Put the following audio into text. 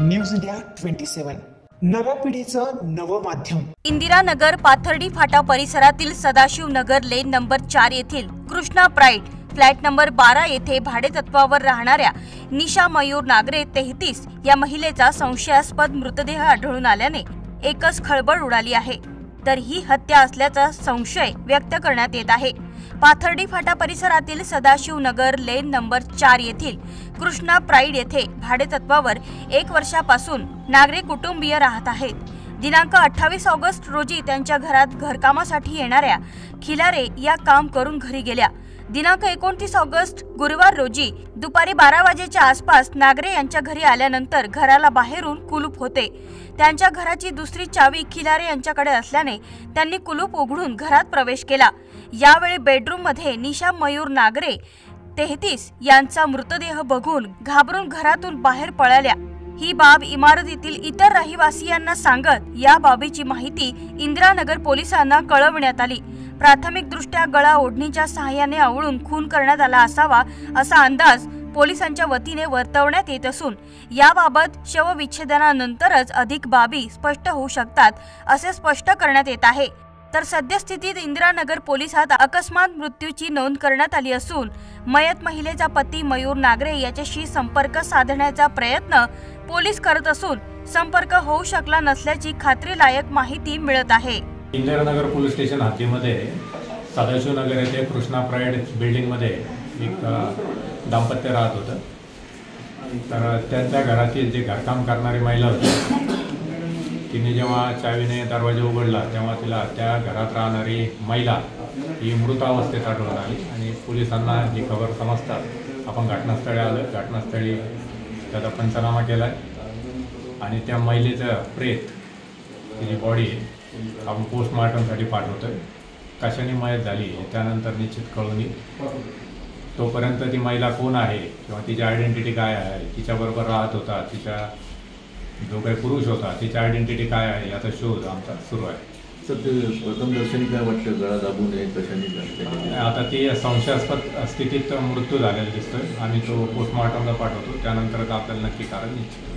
News India 27 नव्या पिढीचं नवं माध्यम। इंदिरानगर पाथर्डी फाटा परिसरातील सदाशिव नगर लेन नंबर 4 येथील कृष्णा प्राइड फ्लॅट नंबर 12 येथे भाडेतत्वावर राहणाऱ्या निशा मयूर नागरे 33 या महिलेचा संशयास्पद मृतदेह आढळून आल्याने एकच खळबळ उडाली आहे। तर ही हत्या असल्याचा संशय व्यक्त करण्यात येत आहे। पाथर्डी फाटा परिसरातील सदाशिव नगर लेन नंबर 4 येथील कृष्णा प्राइड येथे भाडेतत्वावर 1 वर्षापासून नागरे कुटुंबीय राहत आहेत। दिनांक 28 ऑगस्ट रोजी त्यांच्या घरात घरकामासाठी येणाऱ्या खिलारे या काम करून घरी गेल्या। दिनांक 29 ऑगस्ट गुरुवार रोजी दुपारी 12 वाजेच्या आसपास नागरे यांच्या घरी आल्यानंतर घराला बाहेरून कुलूप होते। त्यांच्या घराची दुसरी चावी खिलारे यांच्याकडे असल्याने त्यांनी कुलूप उघडून घरात प्रवेश केला। यावेळी बेडरूम मध्ये निशा मयूर नागरे 33 यांचा मृतदेह बघून घाबरून घरातून बाहेर पळाल्या। ही बाब इमारतीतील इतर रहिवासियांना सांगत या बाबीची माहिती इंदिरानगर पोलिसांना कळवण्यात आली। प्राथमिकदृष्ट्या गळा ओढणीच्या सहाय्याने आवळून खून करण्यात आला असावा असा अंदाज पोलिसांच्या वतीने वर्तवण्यात येत असून याबाबत शवविच्छेदनानंतरच अधिक बाबी स्पष्ट होऊ शकतात असे स्पष्ट करण्यात येत आहे। तर सद्यस्थितीत इंदिरानगर पोलिसात अकस्मात मृत्यूची नोंद करण्यात आली असून मयत महिलेचा पती मयूर नागरे याच्याशी संपर्क साधण्याचा प्रयत्न पोलीस करत असून संपर्क होऊ शकला नसल्याची खात्रीलायक माहिती मिळत आहे। इंदिरानगर पोलीस स्टेशन हद्दीमध्ये सदाशिव नगर येथे कृष्णा प्राइड बिल्डिंग मध्ये एक दाम्पत्य राहत होतं। तर त्यांच्या घरातील जे घरकाम करणारी महिला होती तिने जेव्हा चावीने दरवाजा उघडला तेव्हा तिला त्या घरात राहणारी महिला ही मृत अवस्थेत आढळून आली आणि पोलिसांना ही खबर समजतात आपण घटनास्थळी आलो। घटनास्थळी त्याचा पंचनामा केला आणि त्या महिलेचं प्रेत तिची बॉडी आपण पोस्टमॉर्टमसाठी पाठवतोय। कशाने मयत झाली त्यानंतर निश्चित कळून येईल। तोपर्यंत ती महिला कोण आहे किंवा तिची आयडेंटिटी काय आहे, तिच्याबरोबर राहत होता, तिच्या जो काही पुरुष होता तिची आयडेंटिटी काय आहे याचा शोध आमचा सुरू आहे। सर ते प्रथम दर्शनी काय वाटतं गळा दाबून कशाने आता ती संशयास्पद स्थितीत मृत्यू झालेला दिसतोय। आम्ही तो पोस्टमॉर्टमला पाठवतो त्यानंतरच आपल्याला नक्की कारण निश्चित